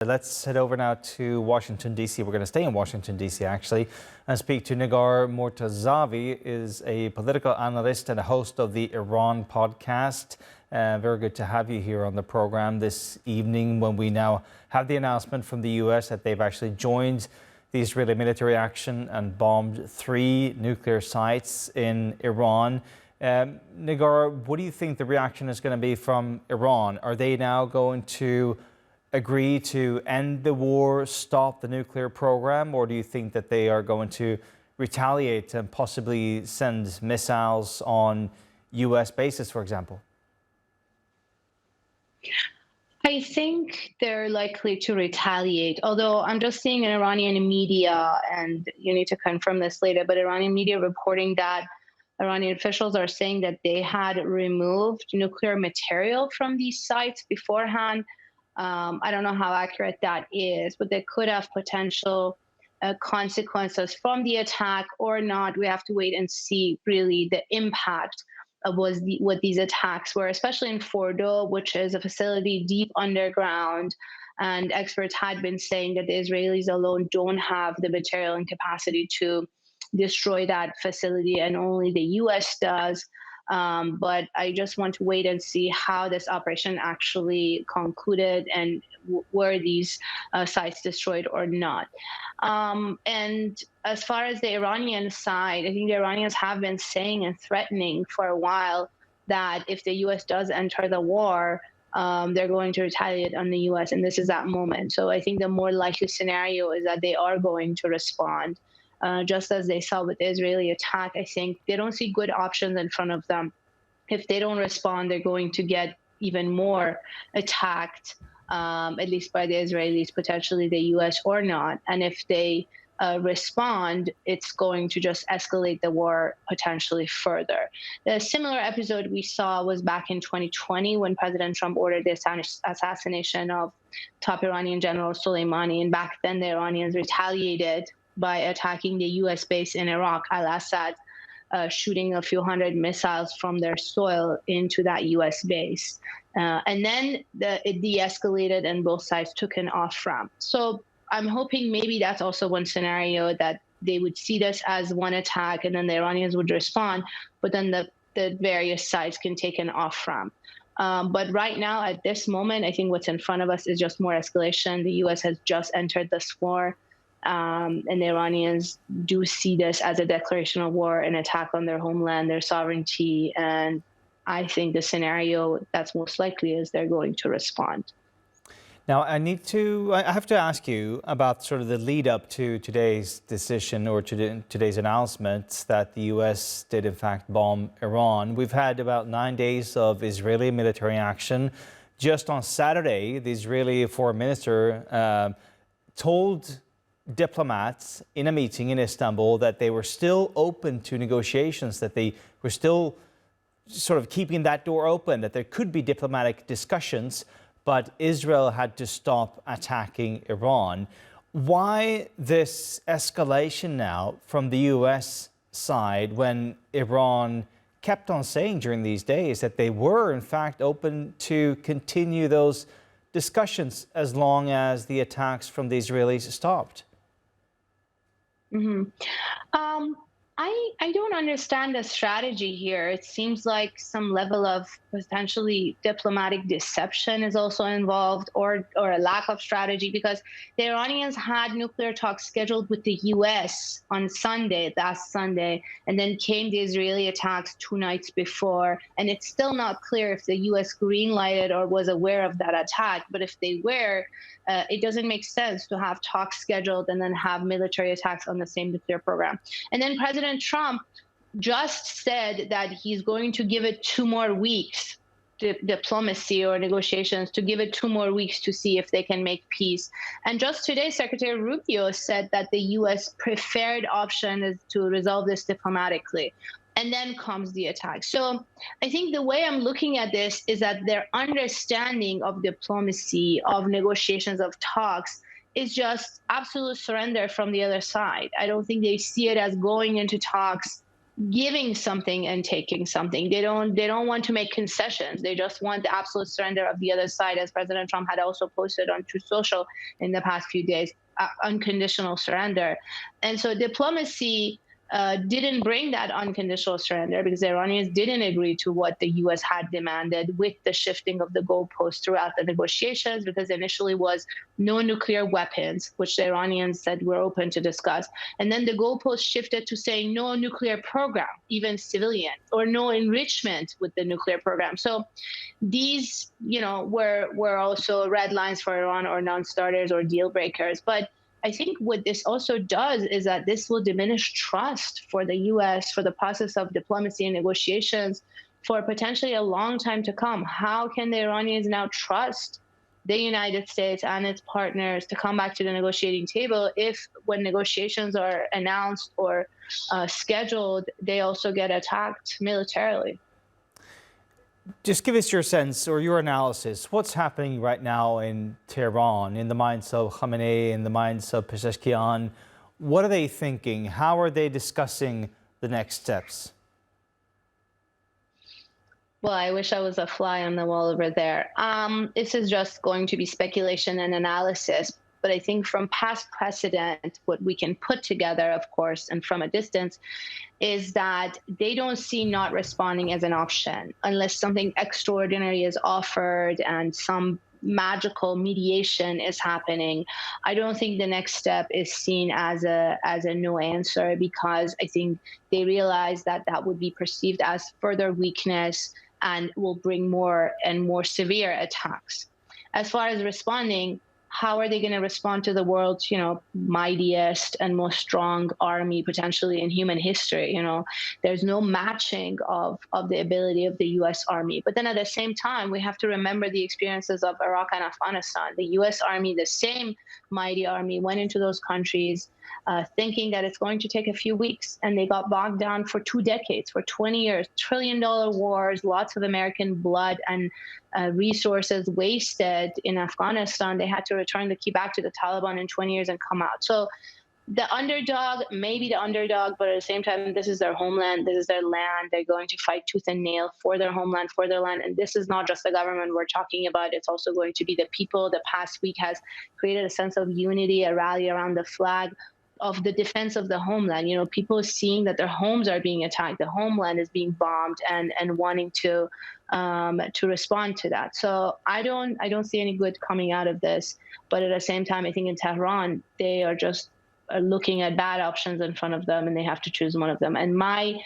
Let's head over now to Washington, D.C. We're going to stay in Washington, D.C. actually, and speak to Nigar Mortazavi, is a political analyst and a host of the Iran podcast. Very good to have you here on the program this evening when we now have the announcement from the U.S. that they've actually joined the Israeli military action and bombed 3 nuclear sites in Iran. Nigar, what do you think the reaction is going to be from Iran? Are they now going to agree to end the war, stop the nuclear program, or do you think that they are going to retaliate and possibly send missiles on U.S. bases, for example? I think they're likely to retaliate, although I'm just seeing in Iranian media, and you need to confirm this later, but Iranian media reporting that Iranian officials are saying that they had removed nuclear material from these sites beforehand. I don't know how accurate that is, but they could have potential consequences from the attack or not. We have to wait and see really the impact of what these attacks were, especially in Fordo, which is a facility deep underground. And experts had been saying that the Israelis alone don't have the material and capacity to destroy that facility, and only the U.S. does. But I just want to wait and see how this operation actually concluded and were these sites destroyed or not. And as far as the Iranian side, I think the Iranians have been saying and threatening for a while that if the U.S. does enter the war, they're going to retaliate on the U.S. And this is that moment. So I think the more likely scenario is that they are going to respond. Just as they saw with the Israeli attack, I think they don't see good options in front of them. If they don't respond, they're going to get even more attacked, at least by the Israelis, potentially the U.S. or not. And if they respond, it's going to just escalate the war potentially further. The similar episode we saw was back in 2020 when President Trump ordered the assassination of top Iranian General Soleimani. And back then, the Iranians retaliated by attacking the U.S. base in Iraq, Al-Assad, shooting a few hundred missiles from their soil into that U.S. base. And then it de-escalated and both sides took an off-ramp. So I'm hoping maybe that's also one scenario, that they would see this as one attack and then the Iranians would respond, but then the various sides can take an off-ramp. But right now, at this moment, I think what's in front of us is just more escalation. The U.S. has just entered this war. And the Iranians do see this as a declaration of war, an attack on their homeland, their sovereignty. And I think the scenario that's most likely is they're going to respond. Now, I have to ask you about sort of the lead up to today's decision, or to today's announcement that the U.S. did in fact bomb Iran. We've had about 9 days of Israeli military action. Just on Saturday, the Israeli foreign minister told diplomats in a meeting in Istanbul that they were still open to negotiations, that they were still sort of keeping that door open, that there could be diplomatic discussions, but Israel had to stop attacking Iran. Why this escalation now from the U.S. side when Iran kept on saying during these days that they were in fact open to continue those discussions as long as the attacks from the Israelis stopped? Mm-hmm. I don't understand the strategy here. It seems like some level of potentially diplomatic deception is also involved, or a lack of strategy, because the Iranians had nuclear talks scheduled with the U.S. on Sunday, last Sunday, and then came the Israeli attacks 2 nights before. And it's still not clear if the U.S. green-lighted or was aware of that attack. But if they were, it doesn't make sense to have talks scheduled and then have military attacks on the same nuclear program. And then President Trump just said that he's going to give it 2 more weeks, diplomacy or negotiations, to give it 2 more weeks to see if they can make peace. And just today, Secretary Rubio said that the U.S. preferred option is to resolve this diplomatically. And then comes the attack. So I think the way I'm looking at this is that their understanding of diplomacy, of negotiations, of talks, is just absolute surrender from the other side. I don't think they see it as going into talks giving something and taking something. They don't want to make concessions. They just want the absolute surrender of the other side, as President Trump had also posted on Truth Social in the past few days, unconditional surrender. And so diplomacy didn't bring that unconditional surrender because the Iranians didn't agree to what the U.S. had demanded with the shifting of the goalposts throughout the negotiations, because initially was no nuclear weapons, which the Iranians said we're open to discuss. And then the goalpost shifted to saying no nuclear program, even civilian, or no enrichment with the nuclear program. So these, were also red lines for Iran, or non-starters or deal breakers. But I think what this also does is that this will diminish trust for the U.S., for the process of diplomacy and negotiations for potentially a long time to come. How can the Iranians now trust the United States and its partners to come back to the negotiating table if, when negotiations are announced or scheduled, they also get attacked militarily? Just give us your sense or your analysis. What's happening right now in Tehran, in the minds of Khamenei, in the minds of Pezeshkian? What are they thinking? How are they discussing the next steps? Well, I wish I was a fly on the wall over there. This is just going to be speculation and analysis. But I think from past precedent, what we can put together, of course, and from a distance, is that they don't see not responding as an option unless something extraordinary is offered and some magical mediation is happening. I don't think the next step is seen as a no answer, because I think they realize that that would be perceived as further weakness and will bring more and more severe attacks. As far as responding, how are they going to respond to the world's, mightiest and most strong army potentially in human history? There's no matching of the ability of the U.S. Army. But then at the same time, we have to remember the experiences of Iraq and Afghanistan. The U.S. Army, the same mighty army, went into those countries thinking that it's going to take a few weeks, and they got bogged down for 2 decades, for 20 years, trillion-dollar wars, lots of American blood and resources wasted in Afghanistan. They had to return the key back to the Taliban in 20 years and come out. So the underdog, maybe the underdog, but at the same time, this is their homeland, this is their land. They're going to fight tooth and nail for their homeland, for their land. And this is not just the government we're talking about. It's also going to be the people. The past week has created a sense of unity, a rally around the flag of the defense of the homeland. People seeing that their homes are being attacked, the homeland is being bombed, and wanting to respond to that. So I don't see any good coming out of this. But at the same time, I think in Tehran, they are just looking at bad options in front of them, and they have to choose one of them. And my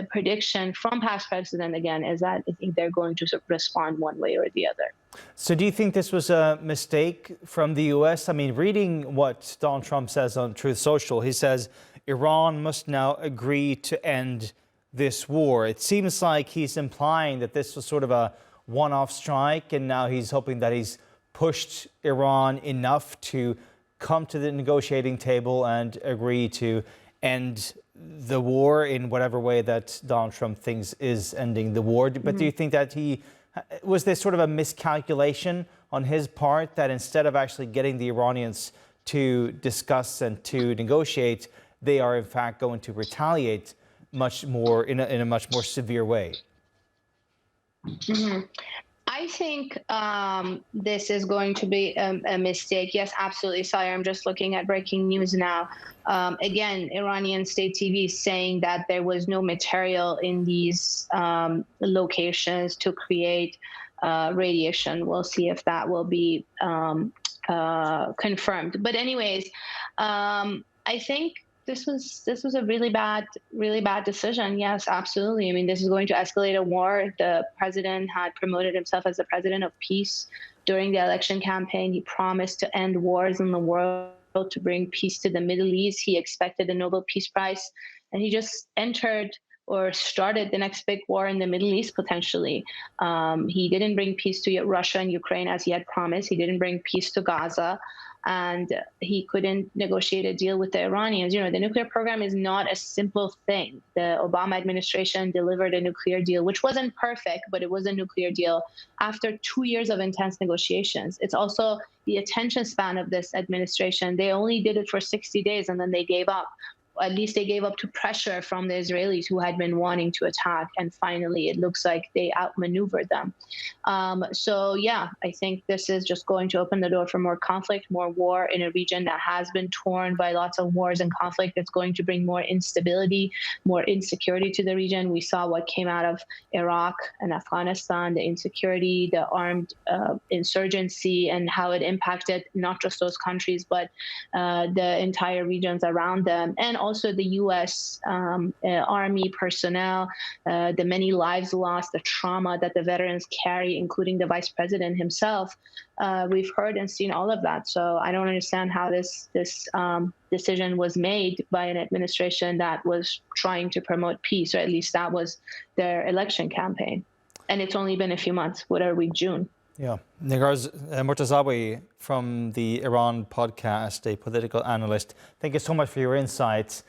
prediction from past precedent, again, is that I think they're going to respond one way or the other. So do you think this was a mistake from the U.S.? I mean, reading what Donald Trump says on Truth Social, he says Iran must now agree to end this war. It seems like he's implying that this was sort of a one-off strike, and now he's hoping that he's pushed Iran enough to come to the negotiating table and agree to end the war in whatever way that Donald Trump thinks is ending the war. But do you think that was this sort of a miscalculation on his part, that instead of actually getting the Iranians to discuss and to negotiate, they are in fact going to retaliate much more in a much more severe way? I think this is going to be a mistake. Yes, absolutely. Sorry, I'm just looking at breaking news now. Again, Iranian state TV is saying that there was no material in these locations to create radiation. We'll see if that will be confirmed. But anyways, I think this was a really bad decision. Yes, absolutely. I mean, this is going to escalate a war. The president had promoted himself as the president of peace during the election campaign. He promised to end wars in the world, to bring peace to the Middle East. He expected the Nobel Peace Prize, and he just entered or started the next big war in the Middle East, potentially. He didn't bring peace to Russia and Ukraine as he had promised. He didn't bring peace to Gaza. And he couldn't negotiate a deal with the Iranians. The nuclear program is not a simple thing. The Obama administration delivered a nuclear deal, which wasn't perfect, but it was a nuclear deal after 2 years of intense negotiations. It's also the attention span of this administration. They only did it for 60 days, and then they gave up. at least they gave up to pressure from the Israelis who had been wanting to attack. And finally, it looks like they outmaneuvered them. So, yeah, I think this is just going to open the door for more conflict, more war in a region that has been torn by lots of wars and conflict. It's going to bring more instability, more insecurity to the region. We saw what came out of Iraq and Afghanistan, the insecurity, the armed insurgency, and how it impacted not just those countries, but the entire regions around them. And also the U.S. Army personnel, the many lives lost, the trauma that the veterans carry, including the vice president himself. We've heard and seen all of that. So I don't understand how this decision was made by an administration that was trying to promote peace, or at least that was their election campaign. And it's only been a few months. What are we, June? Yeah. Nigarz Murtazawi from the Iran podcast, a political analyst. Thank you so much for your insights.